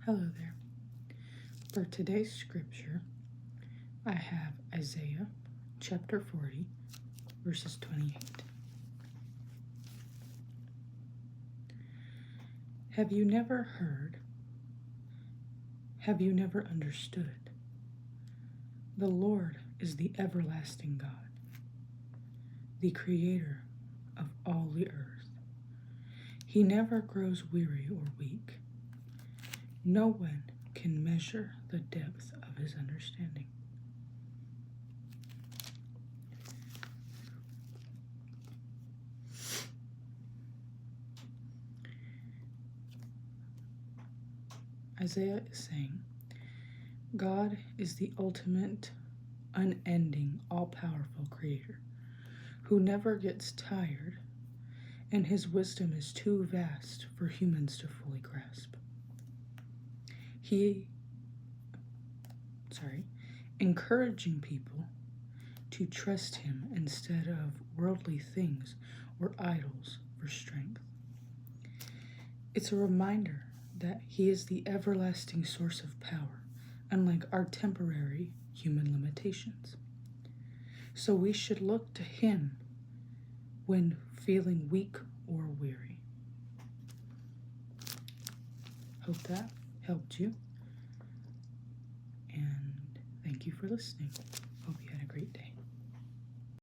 Hello there. For today's scripture, I have Isaiah chapter 40, verses 28. Have you never heard? Have you never understood? The Lord is the everlasting God, the creator of all the earth. He never grows weary or weak. No one can measure the depth of his understanding. Isaiah is saying, God is the ultimate, unending, all-powerful creator who never gets tired, and his wisdom is too vast for humans to fully grasp. Encouraging people to trust him instead of worldly things or idols for strength. It's a reminder that he is the everlasting source of power, unlike our temporary human limitations. So we should look to him when feeling weak or weary. Hope that helped you. And thank you for listening. Hope you had a great day.